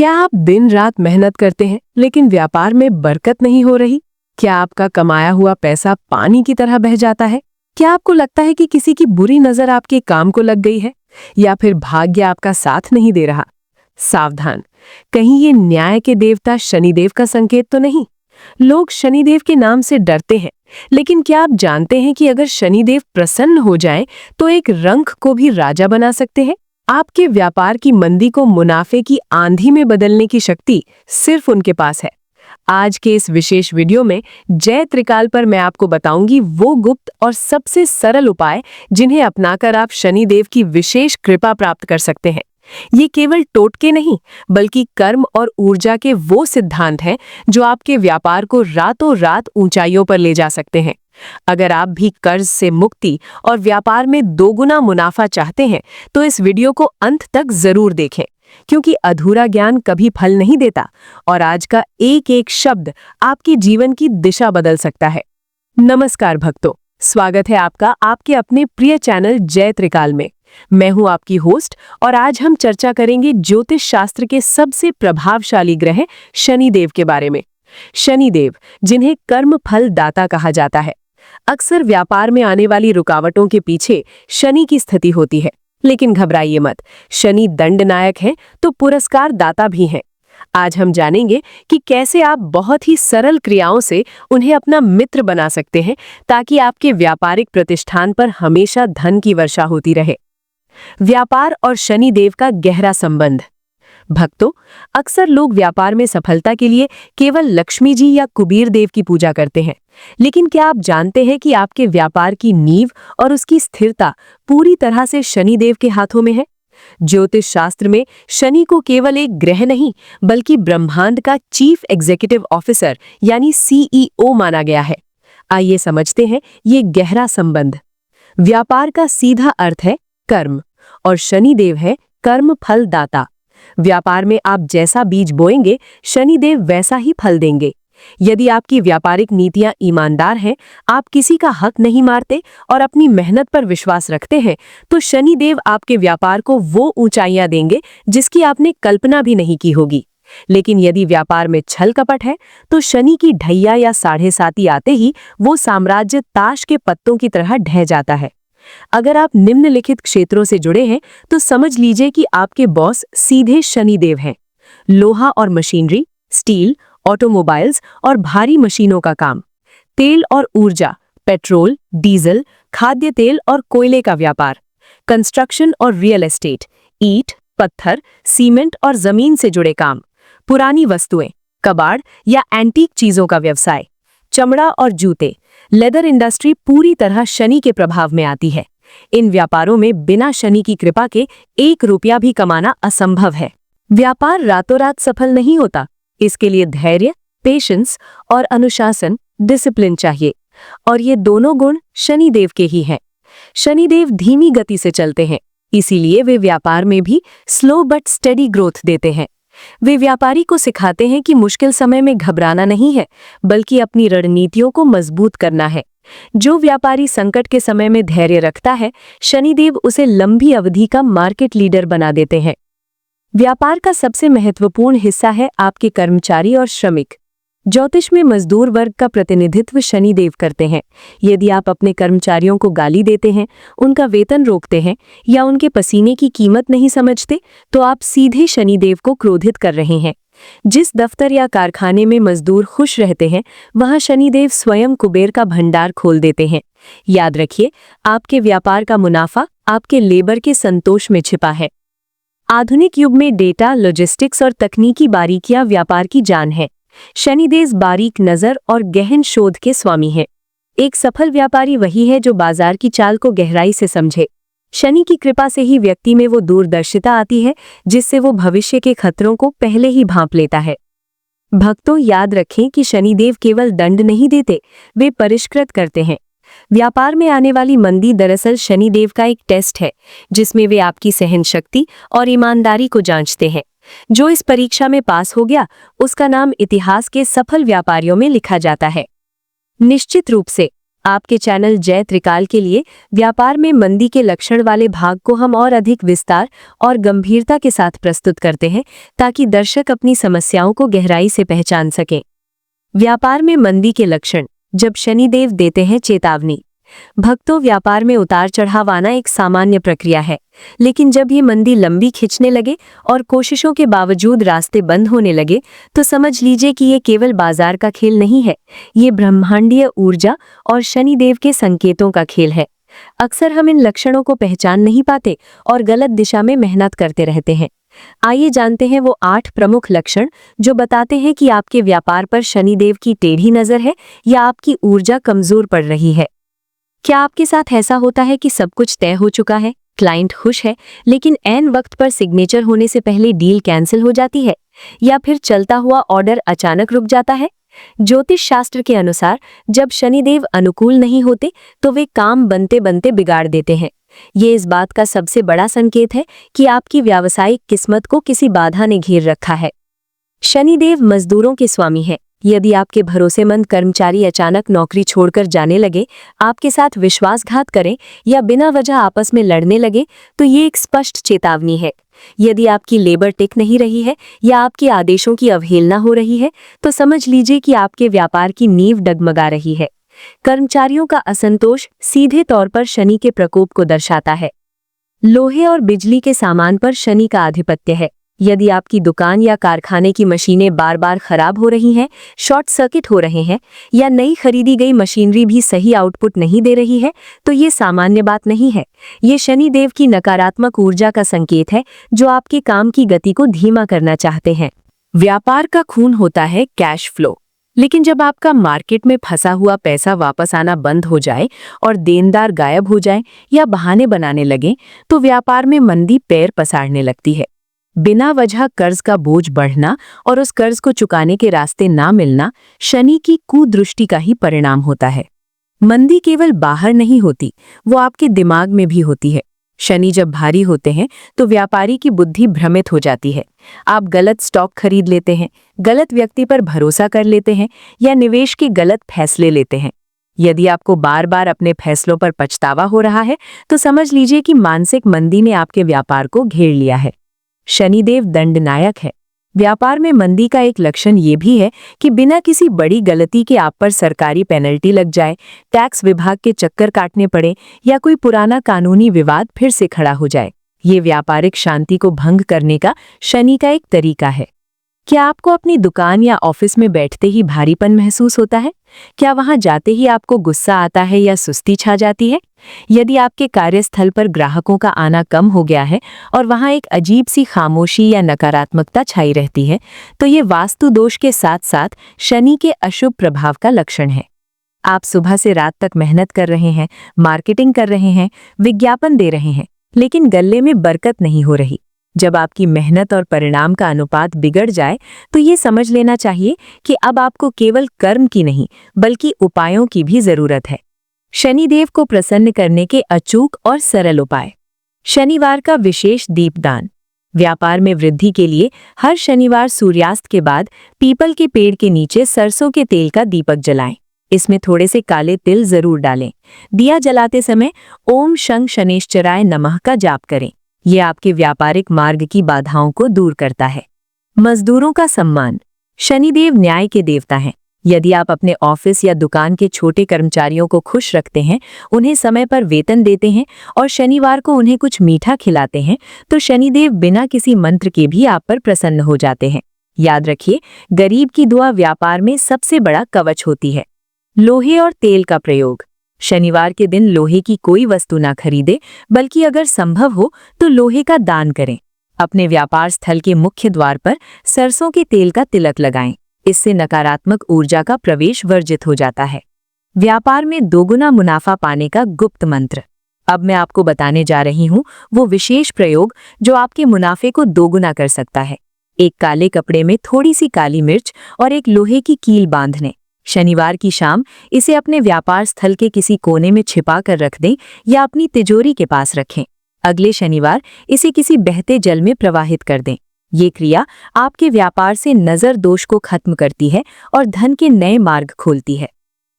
क्या आप दिन रात मेहनत करते हैं लेकिन व्यापार में बरकत नहीं हो रही? क्या आपका कमाया हुआ पैसा पानी की तरह बह जाता है? क्या आपको लगता है कि किसी की बुरी नजर आपके काम को लग गई है या फिर भाग्य आपका साथ नहीं दे रहा? सावधान, कहीं ये न्याय के देवता शनिदेव का संकेत तो नहीं? लोग शनिदेव के नाम से डरते हैं, लेकिन क्या आप जानते हैं कि अगर शनिदेव प्रसन्न हो जाएं तो एक रंक को भी राजा बना सकते हैं? आपके व्यापार की मंदी को मुनाफे की आंधी में बदलने की शक्ति सिर्फ उनके पास है। आज के इस विशेष वीडियो में जय त्रिकाल पर मैं आपको बताऊंगी वो गुप्त और सबसे सरल उपाय जिन्हें अपनाकर आप शनिदेव की विशेष कृपा प्राप्त कर सकते हैं। ये केवल टोटके नहीं, बल्कि कर्म और ऊर्जा के वो सिद्धांत हैं जो आपके व्यापार को रातों रात ऊंचाइयों पर ले जा सकते हैं। अगर आप भी कर्ज से मुक्ति और व्यापार में दोगुना मुनाफा चाहते हैं तो इस वीडियो को अंत तक जरूर देखें, क्योंकि अधूरा ज्ञान कभी फल नहीं देता और आज का एक एक शब्द आपके जीवन की दिशा बदल सकता है। नमस्कार भक्तों, स्वागत है आपका आपके अपने प्रिय चैनल जय त्रिकाल में। मैं हूं आपकी होस्ट और आज हम चर्चा करेंगे ज्योतिष शास्त्र के सबसे प्रभावशाली ग्रह शनिदेव के बारे में। शनिदेव, जिन्हें कर्म फल दाता कहा जाता है। अक्सर व्यापार में आने वाली रुकावटों के पीछे शनि की स्थिति होती है, लेकिन घबराइए मत, शनि दंडनायक है तो पुरस्कार दाता भी हैं। आज हम जानेंगे कि कैसे आप बहुत ही सरल क्रियाओं से उन्हें अपना मित्र बना सकते हैं ताकि आपके व्यापारिक प्रतिष्ठान पर हमेशा धन की वर्षा होती रहे। व्यापार और शनिदेव का गहरा संबंध। भक्तों, अक्सर लोग व्यापार में सफलता के लिए केवल लक्ष्मी जी या कुबेर देव की पूजा करते हैं, लेकिन क्या आप जानते हैं कि आपके व्यापार की नींव और उसकी स्थिरता पूरी तरह से शनिदेव के हाथों में है? ज्योतिष शास्त्र में शनि को केवल एक ग्रह नहीं, बल्कि ब्रह्मांड का चीफ एग्जीक्यूटिव ऑफिसर यानी सीईओ माना गया है। आइए समझते हैं ये गहरा संबंध। व्यापार का सीधा अर्थ है कर्म और शनिदेव है कर्म फल दाता। व्यापार में आप जैसा बीज बोएंगे, शनिदेव वैसा ही फल देंगे। यदि आपकी व्यापारिक नीतियां ईमानदार हैं, आप किसी का हक नहीं मारते और अपनी मेहनत पर विश्वास रखते हैं, तो शनिदेव आपके व्यापार को वो ऊंचाइयां देंगे जिसकी आपने कल्पना भी नहीं की होगी। लेकिन यदि व्यापार में छल कपट है, तो शनि की ढैया या साढ़े साती आते ही वो साम्राज्य ताश के पत्तों की तरह ढह जाता है। अगर आप निम्नलिखित क्षेत्रों से जुड़े हैं तो समझ लीजिए कि आपके बॉस सीधे शनिदेव हैं। लोहा और मशीनरी, स्टील, ऑटोमोबाइल्स और भारी मशीनों का काम, तेल और ऊर्जा, पेट्रोल, डीजल, खाद्य तेल और कोयले का व्यापार, कंस्ट्रक्शन और रियल एस्टेट, ईंट, पत्थर, सीमेंट और जमीन से जुड़े काम, पुरानी वस्तुएं, कबाड़ या एंटीक चीजों का व्यवसाय, चमड़ा और जूते, लेदर इंडस्ट्री पूरी तरह शनि के प्रभाव में आती है। इन व्यापारों में बिना शनि की कृपा के 1 रुपया भी कमाना असंभव है। व्यापार रातों रात सफल नहीं होता, इसके लिए धैर्य, पेशेंस और अनुशासन, डिसिप्लिन चाहिए, और ये दोनों गुण शनिदेव के ही हैं। शनिदेव धीमी गति से चलते हैं, इसीलिए वे व्यापार में भी स्लो बट स्टेडी ग्रोथ देते हैं। वे व्यापारी को सिखाते हैं कि मुश्किल समय में घबराना नहीं है, बल्कि अपनी रणनीतियों को मजबूत करना है। जो व्यापारी संकट के समय में धैर्य रखता है, शनिदेव उसे लंबी अवधि का मार्केट लीडर बना देते हैं। व्यापार का सबसे महत्वपूर्ण हिस्सा है आपके कर्मचारी और श्रमिक। ज्योतिष में मजदूर वर्ग का प्रतिनिधित्व शनिदेव करते हैं। यदि आप अपने कर्मचारियों को गाली देते हैं, उनका वेतन रोकते हैं या उनके पसीने की कीमत नहीं समझते, तो आप सीधे शनिदेव को क्रोधित कर रहे हैं। जिस दफ्तर या कारखाने में मजदूर खुश रहते हैं, वहां शनिदेव स्वयं कुबेर का भंडार खोल देते हैं। याद रखिए, आपके व्यापार का मुनाफा आपके लेबर के संतोष में छिपा है। आधुनिक युग में डेटा, लॉजिस्टिक्स और तकनीकी बारीकियां व्यापार की जान है। शनिदेव बारीक नजर और गहन शोध के स्वामी हैं। एक सफल व्यापारी वही है जो बाजार की चाल को गहराई से समझे। शनि की कृपा से ही व्यक्ति में वो दूरदर्शिता आती है जिससे वो भविष्य के खतरों को पहले ही भांप लेता है। भक्तों, याद रखें कि शनिदेव केवल दंड नहीं देते, वे परिष्कृत करते हैं। व्यापार में आने वाली मंदी दरअसल शनिदेव का एक टेस्ट है, जिसमें वे आपकी सहन शक्ति और ईमानदारी को जांचते हैं। जो इस परीक्षा में पास हो गया, उसका नाम इतिहास के सफल व्यापारियों में लिखा जाता है। निश्चित रूप से आपके चैनल जय त्रिकाल के लिए व्यापार में मंदी के लक्षण वाले भाग को हम और अधिक विस्तार और गंभीरता के साथ प्रस्तुत करते हैं ताकि दर्शक अपनी समस्याओं को गहराई से पहचान सकें। व्यापार में मंदी के लक्षण, जब शनिदेव देते हैं चेतावनी। भक्तों, व्यापार में उतार चढ़ाव आना एक सामान्य प्रक्रिया है, लेकिन जब ये मंदी लंबी खिंचने लगे और कोशिशों के बावजूद रास्ते बंद होने लगे तो समझ लीजिए कि ये केवल बाजार का खेल नहीं है, ये ब्रह्मांडीय ऊर्जा और शनिदेव के संकेतों का खेल है। अक्सर हम इन लक्षणों को पहचान नहीं पाते और गलत दिशा में मेहनत करते रहते हैं। आइए जानते हैं वो 8 प्रमुख लक्षण जो बताते हैं कि आपके व्यापार पर शनिदेव की टेढ़ी नजर है या आपकी ऊर्जा कमजोर पड़ रही है। क्या आपके साथ ऐसा होता है कि सब कुछ तय हो चुका है, क्लाइंट खुश है, लेकिन ऐन वक्त पर सिग्नेचर होने से पहले डील कैंसिल हो जाती है, या फिर चलता हुआ ऑर्डर अचानक रुक जाता है? ज्योतिष शास्त्र के अनुसार जब शनिदेव अनुकूल नहीं होते तो वे काम बनते बनते बिगाड़ देते हैं। ये इस बात का सबसे बड़ा संकेत है कि आपकी व्यावसायिक किस्मत को किसी बाधा ने घेर रखा है। शनिदेव मजदूरों के स्वामी हैं। यदि आपके भरोसेमंद कर्मचारी अचानक नौकरी छोड़कर जाने लगे, आपके साथ विश्वासघात करें या बिना वजह आपस में लड़ने लगे, तो ये एक स्पष्ट चेतावनी है। यदि आपकी लेबर टिक नहीं रही है या आपके आदेशों की अवहेलना हो रही है, तो समझ लीजिए कि आपके व्यापार की नींव डगमगा रही है। कर्मचारियों का असंतोष सीधे तौर पर शनि के प्रकोप को दर्शाता है। लोहे और बिजली के सामान पर शनि का आधिपत्य है। यदि आपकी दुकान या कारखाने की मशीनें बार बार खराब हो रही हैं, शॉर्ट सर्किट हो रहे हैं या नई खरीदी गई मशीनरी भी सही आउटपुट नहीं दे रही है, तो ये सामान्य बात नहीं है। ये शनिदेव की नकारात्मक ऊर्जा का संकेत है जो आपके काम की गति को धीमा करना चाहते हैं। व्यापार का खून होता है कैश फ्लो, लेकिन जब आपका मार्केट में फंसा हुआ पैसा वापस आना बंद हो जाए और देनदार गायब हो जाए या बहाने बनाने लगे, तो व्यापार में मंदी पैर पसारने लगती है। बिना वजह कर्ज का बोझ बढ़ना और उस कर्ज को चुकाने के रास्ते ना मिलना शनि की कुदृष्टि का ही परिणाम होता है। मंदी केवल बाहर नहीं होती, वो आपके दिमाग में भी होती है। शनि जब भारी होते हैं तो व्यापारी की बुद्धि भ्रमित हो जाती है। आप गलत स्टॉक खरीद लेते हैं, गलत व्यक्ति पर भरोसा कर लेते हैं या निवेश के गलत फैसले लेते हैं। यदि आपको बार बार अपने फैसलों पर पछतावा हो रहा है, तो समझ लीजिए कि मानसिक मंदी ने आपके व्यापार को घेर लिया है। शनिदेव दंडनायक है। व्यापार में मंदी का एक लक्षण ये भी है कि बिना किसी बड़ी गलती के आप पर सरकारी पेनल्टी लग जाए, टैक्स विभाग के चक्कर काटने पड़े या कोई पुराना कानूनी विवाद फिर से खड़ा हो जाए। ये व्यापारिक शांति को भंग करने का शनि का एक तरीका है। क्या आपको अपनी दुकान या ऑफिस में बैठते ही भारीपन महसूस होता है? क्या वहां जाते ही आपको गुस्सा आता है या सुस्ती छा जाती है? यदि आपके कार्यस्थल पर ग्राहकों का आना कम हो गया है और वहां एक अजीब सी खामोशी या नकारात्मकता छाई रहती है, तो ये वास्तु दोष के साथ साथ शनि के अशुभ प्रभाव का लक्षण है। आप सुबह से रात तक मेहनत कर रहे हैं, मार्केटिंग कर रहे हैं, विज्ञापन दे रहे हैं, लेकिन गल्ले में बरकत नहीं हो रही। जब आपकी मेहनत और परिणाम का अनुपात बिगड़ जाए, तो ये समझ लेना चाहिए कि अब आपको केवल कर्म की नहीं बल्कि उपायों की भी जरूरत है। शनिदेव को प्रसन्न करने के अचूक और सरल उपाय। शनिवार का विशेष दीपदान। व्यापार में वृद्धि के लिए हर शनिवार सूर्यास्त के बाद पीपल के पेड़ के नीचे सरसों के तेल का दीपक जलाएं। इसमें थोड़े से काले तिल जरूर डालें। दिया जलाते समय ओम शं शनेश्चराय नमः का जाप करें। ये आपके व्यापारिक मार्ग की बाधाओं को दूर करता है। मजदूरों का सम्मान। शनिदेव न्याय के देवता हैं। यदि आप अपने ऑफिस या दुकान के छोटे कर्मचारियों को खुश रखते हैं, उन्हें समय पर वेतन देते हैं और शनिवार को उन्हें कुछ मीठा खिलाते हैं, तो शनिदेव बिना किसी मंत्र के भी आप पर प्रसन्न हो जाते हैं। याद रखिए, गरीब की दुआ व्यापार में सबसे बड़ा कवच होती है। लोहे और तेल का प्रयोग। शनिवार के दिन लोहे की कोई वस्तु ना खरीदे, बल्कि अगर संभव हो तो लोहे का दान करें। अपने व्यापार स्थल के मुख्य द्वार पर सरसों के तेल का तिलक लगाएं। इससे नकारात्मक ऊर्जा का प्रवेश वर्जित हो जाता है। व्यापार में दोगुना मुनाफा पाने का गुप्त मंत्र। अब मैं आपको बताने जा रही हूँ वो विशेष प्रयोग जो आपके मुनाफे को दोगुना कर सकता है। एक काले कपड़े में थोड़ी सी काली मिर्च और एक लोहे की कील बांध लें। शनिवार की शाम इसे अपने व्यापार स्थल के किसी कोने में छिपा कर रख दें या अपनी तिजोरी के पास रखें। अगले शनिवार इसे किसी बहते जल में प्रवाहित कर दें। ये क्रिया आपके व्यापार से नजर दोष को खत्म करती है और धन के नए मार्ग खोलती है।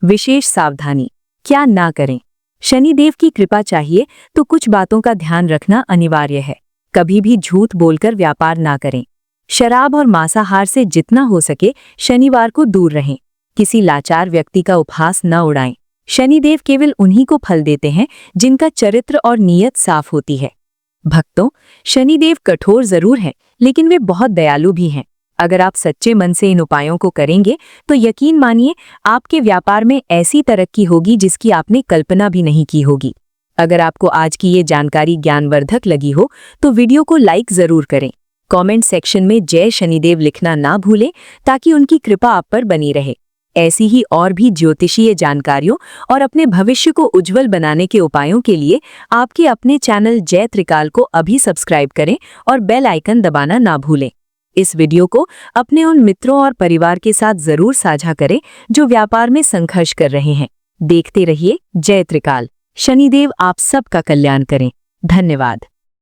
विशेष सावधानी। क्या ना करें? शनिदेव की कृपा चाहिए तो कुछ बातों का ध्यान रखना अनिवार्य है। कभी भी झूठ बोलकर व्यापार ना करें। शराब और मांसाहार से जितना हो सके शनिवार को दूर रहें। किसी लाचार व्यक्ति का उपहास न उड़ाएं। शनिदेव केवल उन्हीं को फल देते हैं जिनका चरित्र और नीयत साफ होती है। भक्तों, शनिदेव कठोर जरूर हैं, लेकिन वे बहुत दयालु भी हैं। अगर आप सच्चे मन से इन उपायों को करेंगे तो यकीन मानिए आपके व्यापार में ऐसी तरक्की होगी जिसकी आपने कल्पना भी नहीं की होगी। अगर आपको आज की ये जानकारी ज्ञानवर्धक लगी हो तो वीडियो को लाइक जरूर करें। कमेंट सेक्शन में जय शनिदेव लिखना ना भूलें ताकि उनकी कृपा आप पर बनी रहे। ऐसी ही और भी ज्योतिषीय जानकारियों और अपने भविष्य को उज्जवल बनाने के उपायों के लिए आपके अपने चैनल जय त्रिकाल को अभी सब्सक्राइब करें और बेल आइकन दबाना ना भूलें। इस वीडियो को अपने उन मित्रों और परिवार के साथ जरूर साझा करें जो व्यापार में संघर्ष कर रहे हैं। देखते रहिए जय त्रिकाल। शनिदेव आप सबका कल्याण करें। धन्यवाद।